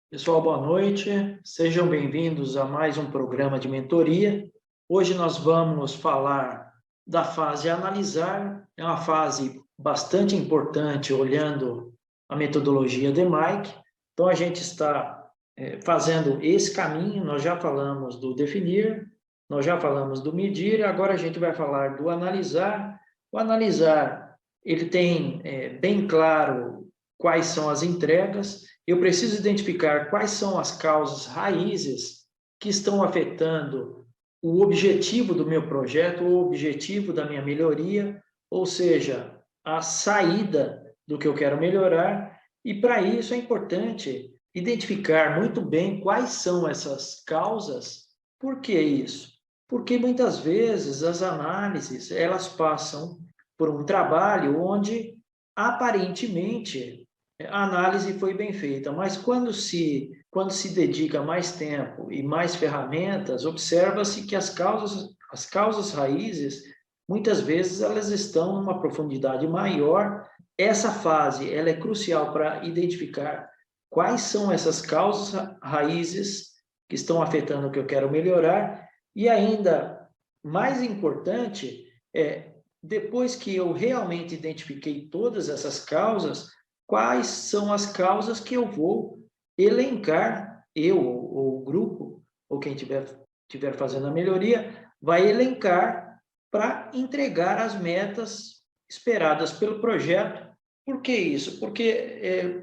Pessoal, boa noite. Sejam bem-vindos a mais um programa de mentoria. Hoje nós vamos falar da fase analisar, é uma fase bastante importante olhando a metodologia DMAIC. Então a gente está fazendo esse caminho, nós já falamos do definir, nós já falamos do medir, agora a gente vai falar do analisar. O analisar, ele tem bem claro quais são as entregas. Eu preciso identificar quais são as causas raízes que estão afetando o objetivo do meu projeto, o objetivo da minha melhoria, ou seja, a saída do que eu quero melhorar. E para isso é importante identificar muito bem quais são essas causas. Por que isso? Porque muitas vezes as análises, elas passam por um trabalho onde aparentemente a análise foi bem feita, mas quando se dedica mais tempo e mais ferramentas, observa-se que as causas raízes, muitas vezes elas estão numa profundidade maior. Essa fase, ela é crucial para identificar quais são essas causas raízes que estão afetando o que eu quero melhorar, e ainda mais importante depois que eu realmente identifiquei todas essas causas, quais são as causas que eu vou elencar, eu ou o grupo, ou quem estiver fazendo a melhoria, vai elencar para entregar as metas esperadas pelo projeto. Por que isso? Porque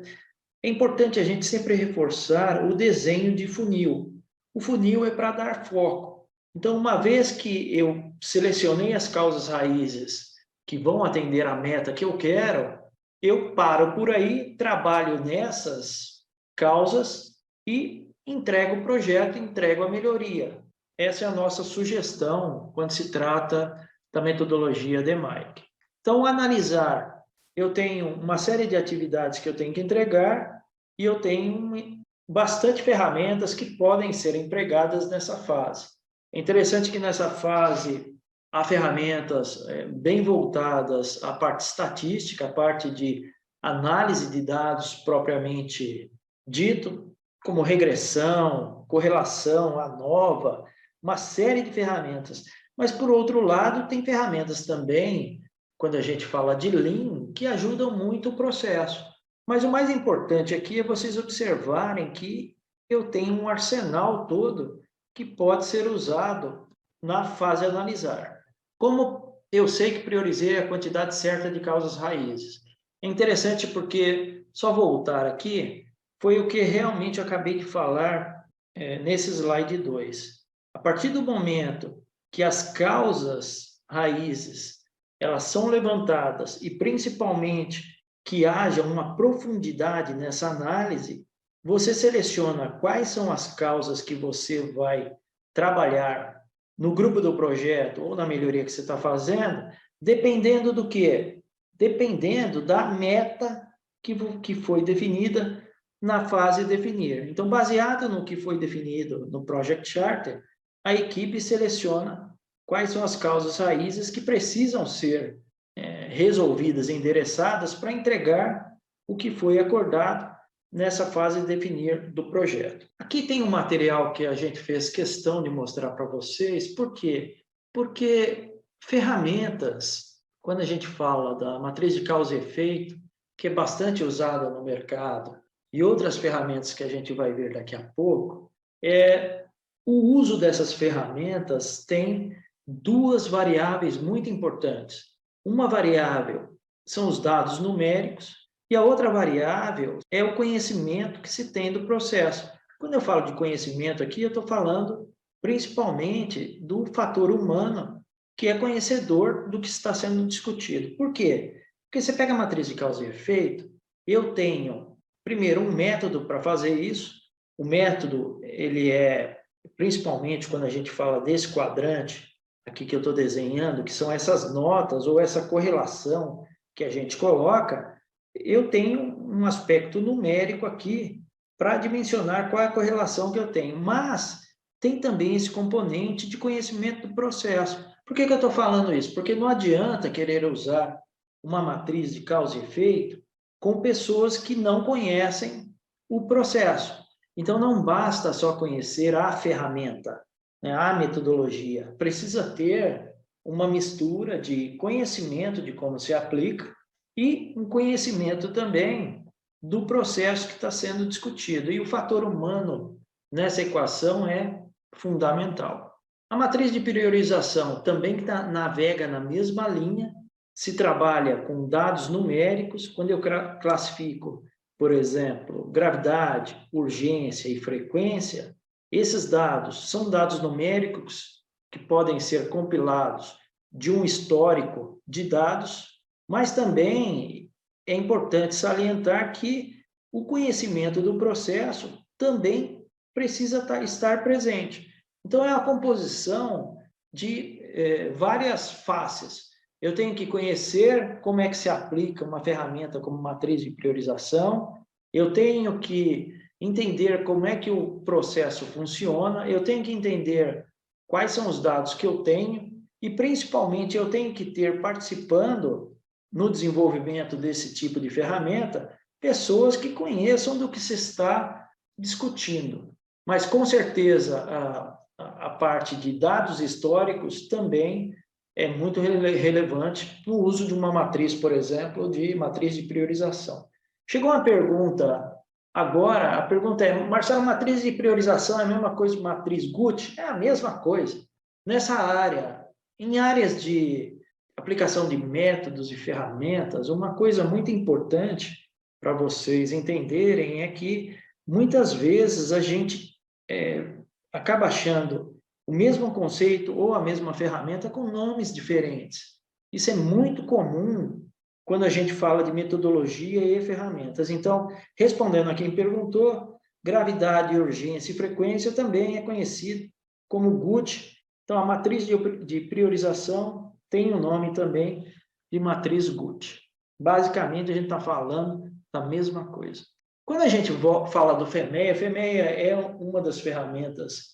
é importante a gente sempre reforçar o desenho de funil. O funil é para dar foco. Então, uma vez que eu selecionei as causas raízes que vão atender a meta que eu quero, eu paro por aí, trabalho nessas causas e entrego o projeto, entrego a melhoria. Essa é a nossa sugestão quando se trata da metodologia DMAIC. Então, analisar, eu tenho uma série de atividades que eu tenho que entregar e eu tenho bastante ferramentas que podem ser empregadas nessa fase. É interessante que nessa fase há ferramentas bem voltadas à parte estatística, à parte de análise de dados propriamente dito, como regressão, correlação, ANOVA, uma série de ferramentas. Mas, por outro lado, tem ferramentas também, quando a gente fala de Lean, que ajudam muito o processo. Mas o mais importante aqui é vocês observarem que eu tenho um arsenal todo que pode ser usado na fase analisar. Como eu sei que priorizei a quantidade certa de causas raízes? É interessante porque, só voltar aqui, foi o que realmente eu acabei de falar nesse slide 2. A partir do momento que as causas raízes elas são levantadas e principalmente que haja uma profundidade nessa análise, você seleciona quais são as causas que você vai trabalhar no grupo do projeto ou na melhoria que você está fazendo, dependendo do quê? Dependendo da meta que foi definida na fase definir. Então, baseado no que foi definido no Project Charter, a equipe seleciona quais são as causas raízes que precisam ser resolvidas, endereçadas para entregar o que foi acordado nessa fase de definir do projeto. Aqui tem um material que a gente fez questão de mostrar para vocês. Por quê? Porque ferramentas, quando a gente fala da matriz de causa e efeito, que é bastante usada no mercado, e outras ferramentas que a gente vai ver daqui a pouco, o uso dessas ferramentas tem duas variáveis muito importantes. Uma variável são os dados numéricos e a outra variável é o conhecimento que se tem do processo. Quando eu falo de conhecimento aqui, eu estou falando principalmente do fator humano, que é conhecedor do que está sendo discutido. Por quê? Porque você pega a matriz de causa e efeito, eu tenho, primeiro, um método para fazer isso. O método, ele é, principalmente quando a gente fala desse quadrante, aqui que eu estou desenhando, que são essas notas ou essa correlação que a gente coloca, eu tenho um aspecto numérico aqui para dimensionar qual é a correlação que eu tenho. Mas tem também esse componente de conhecimento do processo. Por que eu estou falando isso? Porque não adianta querer usar uma matriz de causa e efeito com pessoas que não conhecem o processo. Então, não basta só conhecer a ferramenta, né, a metodologia. Precisa ter uma mistura de conhecimento de como se aplica e um conhecimento também do processo que está sendo discutido. E o fator humano nessa equação é fundamental. A matriz de priorização também navega na mesma linha, se trabalha com dados numéricos. Quando eu classifico, por exemplo, gravidade, urgência e frequência, esses dados são dados numéricos que podem ser compilados de um histórico de dados, mas também é importante salientar que o conhecimento do processo também precisa estar presente. Então, é a composição de várias faces. Eu tenho que conhecer como é que se aplica uma ferramenta como matriz de priorização, eu tenho que entender como é que o processo funciona, eu tenho que entender quais são os dados que eu tenho e, principalmente, eu tenho que ter participando no desenvolvimento desse tipo de ferramenta pessoas que conheçam do que se está discutindo. Mas, com certeza, a parte de dados históricos também é muito relevante no uso de uma matriz, por exemplo, de matriz de priorização. Chegou uma pergunta agora, a pergunta é, Marcelo, matriz de priorização é a mesma coisa que matriz Guth? É a mesma coisa. Nessa área, em áreas de aplicação de métodos e ferramentas, uma coisa muito importante para vocês entenderem é que muitas vezes a gente acaba achando o mesmo conceito ou a mesma ferramenta com nomes diferentes. Isso é muito comum quando a gente fala de metodologia e ferramentas. Então, respondendo a quem perguntou, gravidade, urgência e frequência também é conhecido como Guth. Então, a matriz de priorização tem o nome também de matriz Guth. Basicamente, a gente está falando da mesma coisa. Quando a gente fala do FEMEA, FEMEA é uma das ferramentas.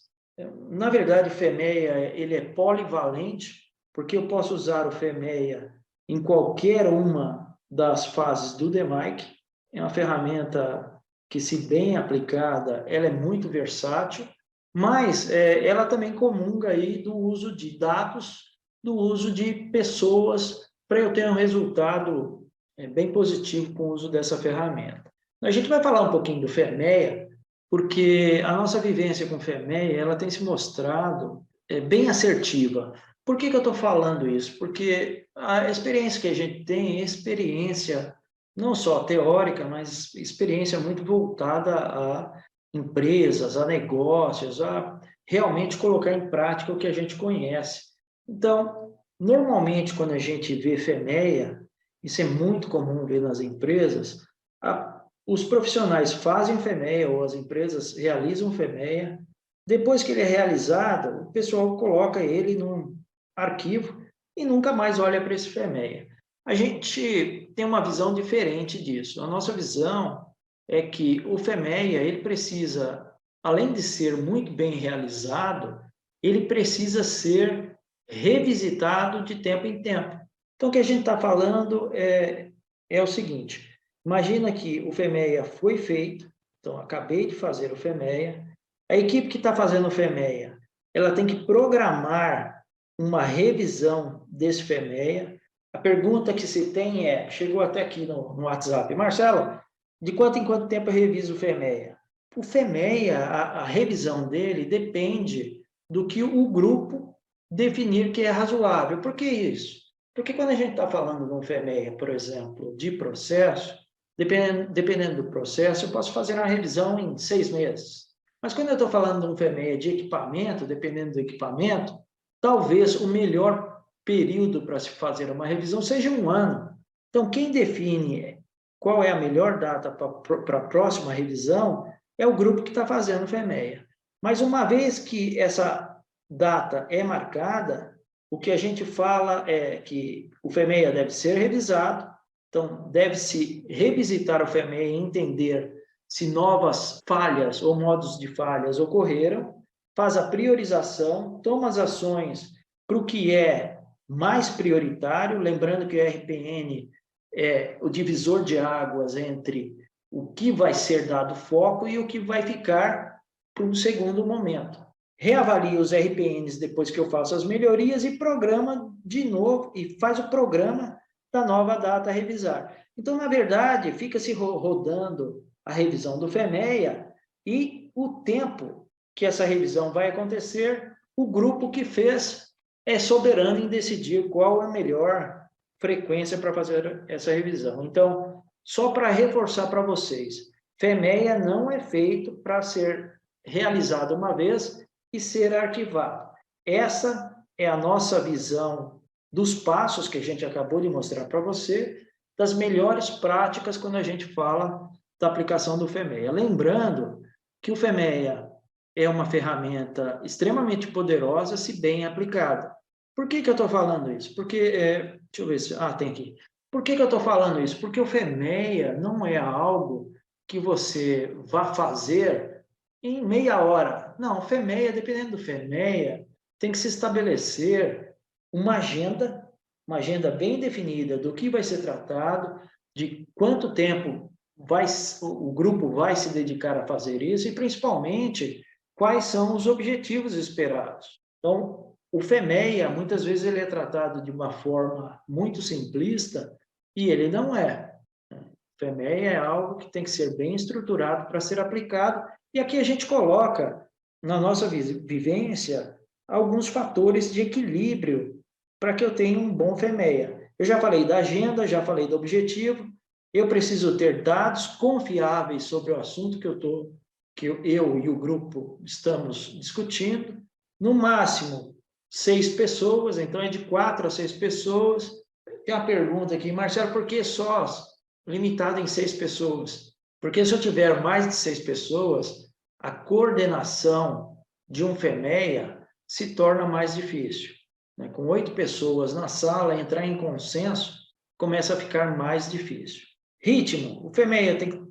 Na verdade, FEMEA ele é polivalente, porque eu posso usar o FEMEA em qualquer uma das fases do DMAIC. É uma ferramenta que, se bem aplicada, ela é muito versátil, mas ela também comunga aí do uso de dados, do uso de pessoas, para eu ter um resultado bem positivo com o uso dessa ferramenta. A gente vai falar um pouquinho do FEMEA, porque a nossa vivência com o FEMEA ela tem se mostrado bem assertiva. Por que eu estou falando isso? Porque a experiência que a gente tem é experiência não só teórica, mas experiência muito voltada a empresas, a negócios, a realmente colocar em prática o que a gente conhece. Então, normalmente, quando a gente vê FEMEA, isso é muito comum ver nas empresas, os profissionais fazem FEMEA ou as empresas realizam FEMEA. Depois que ele é realizado, o pessoal coloca ele num arquivo e nunca mais olha para esse FEMEA. A gente tem uma visão diferente disso. A nossa visão é que o FEMEA, ele precisa, além de ser muito bem realizado, ele precisa ser revisitado de tempo em tempo. Então, o que a gente está falando é o seguinte: imagina que o FEMEA foi feito, então acabei de fazer o FEMEA, a equipe que está fazendo o FEMEA, ela tem que programar uma revisão desse FEMEA. A pergunta que se tem chegou até aqui no WhatsApp, Marcelo, de quanto em quanto tempo eu reviso o FEMEA? O FEMEA, a revisão dele depende do que o grupo definir que é razoável. Por que isso? Porque quando a gente está falando de um FEMEA, por exemplo, de processo, dependendo do processo, eu posso fazer uma revisão em 6 meses. Mas quando eu estou falando de um FEMEA de equipamento, dependendo do equipamento, talvez o melhor período para se fazer uma revisão seja 1 ano. Então, quem define qual é a melhor data para a próxima revisão é o grupo que está fazendo o FEMEA. Mas uma vez que essa data é marcada, o que a gente fala é que o FEMEA deve ser revisado, então deve-se revisitar o FEMEA e entender se novas falhas ou modos de falhas ocorreram, faz a priorização, toma as ações para o que é mais prioritário, lembrando que o RPN é o divisor de águas entre o que vai ser dado foco e o que vai ficar para um segundo momento. Reavalia os RPNs depois que eu faço as melhorias e programa de novo, e faz o programa da nova data a revisar. Então, na verdade, fica-se rodando a revisão do FEMEA e o tempo que essa revisão vai acontecer, o grupo que fez é soberano em decidir qual a melhor frequência para fazer essa revisão. Então, só para reforçar para vocês, FEMEA não é feito para ser realizado uma vez e ser arquivado. Essa é a nossa visão dos passos que a gente acabou de mostrar para você, das melhores práticas quando a gente fala da aplicação do FEMEA. Lembrando que o FEMEA é uma ferramenta extremamente poderosa se bem aplicada. Por que eu estou falando isso? Porque, deixa eu ver se... tem aqui. Por que eu estou falando isso? Porque o FEMEA não é algo que você vá fazer em meia hora. Não, o FEMEA, dependendo do FEMEA, tem que se estabelecer uma agenda bem definida do que vai ser tratado, de quanto tempo o grupo vai se dedicar a fazer isso e, principalmente, quais são os objetivos esperados. Então, o FEMEA, muitas vezes, ele é tratado de uma forma muito simplista e ele não é. O FEMEA é algo que tem que ser bem estruturado para ser aplicado. E aqui a gente coloca, na nossa vivência, alguns fatores de equilíbrio para que eu tenha um bom FEMEA. Eu já falei da agenda, já falei do objetivo, eu preciso ter dados confiáveis sobre o assunto que eu e o grupo estamos discutindo, no máximo 6 pessoas, então é de 4 a 6 pessoas. Tem uma pergunta aqui, Marcelo, por que só limitado em 6 pessoas? Porque se eu tiver mais de 6 pessoas, a coordenação de um FEMEA se torna mais difícil. Com 8 pessoas na sala, entrar em consenso começa a ficar mais difícil. Ritmo. O FEMEA tem que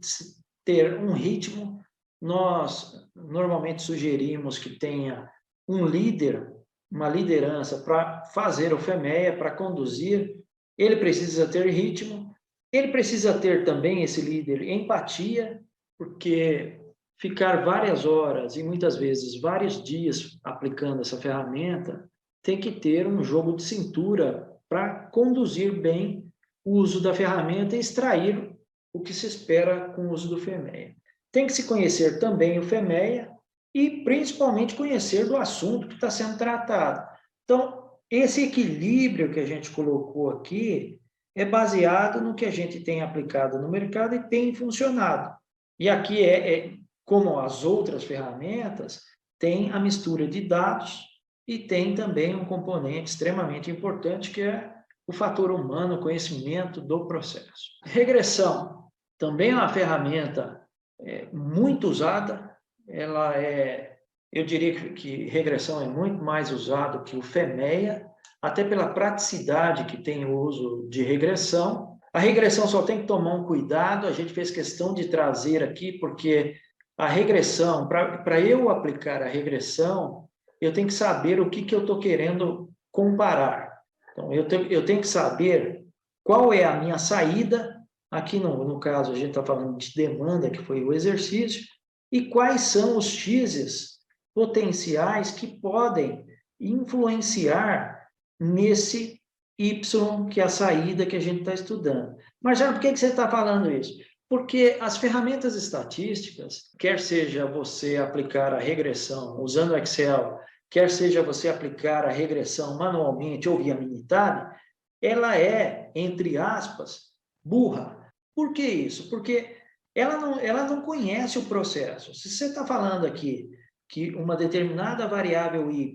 ter um ritmo. Nós normalmente sugerimos que tenha um líder, uma liderança para fazer o FEMEA, para conduzir. Ele precisa ter ritmo. Ele precisa ter também, esse líder, empatia, porque ficar várias horas e muitas vezes vários dias aplicando essa ferramenta, tem que ter um jogo de cintura para conduzir bem o uso da ferramenta e extrair o que se espera com o uso do FEMEA. Tem que se conhecer também o FEMEA e, principalmente, conhecer do assunto que está sendo tratado. Então, esse equilíbrio que a gente colocou aqui é baseado no que a gente tem aplicado no mercado e tem funcionado. E aqui como as outras ferramentas, tem a mistura de dados e tem também um componente extremamente importante, que é o fator humano, o conhecimento do processo. Regressão também é uma ferramenta muito usada. Eu diria que regressão é muito mais usado que o FEMEA, até pela praticidade que tem o uso de regressão. A regressão só tem que tomar um cuidado, a gente fez questão de trazer aqui, porque a regressão, para eu aplicar a regressão, eu tenho que saber o que eu estou querendo comparar. Então, eu tenho que saber qual é a minha saída, aqui no caso a gente está falando de demanda, que foi o exercício, e quais são os X's potenciais que podem influenciar nesse Y, que é a saída que a gente está estudando. Marcelo, por que você está falando isso? Porque as ferramentas estatísticas, quer seja você aplicar a regressão usando o Excel, quer seja você aplicar a regressão manualmente ou via Minitab, ela é, entre aspas, burra. Por que isso? Porque ela não conhece o processo. Se você está falando aqui que uma determinada variável y,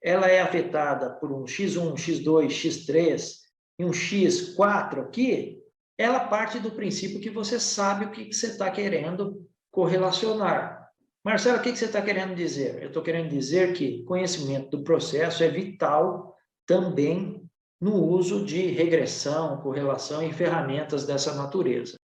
ela é afetada por um x1, x2, x3 e um x4 aqui, ela parte do princípio que você sabe o que você está querendo correlacionar. Marcelo, o que você está querendo dizer? Eu estou querendo dizer que conhecimento do processo é vital também no uso de regressão, correlação e ferramentas dessa natureza.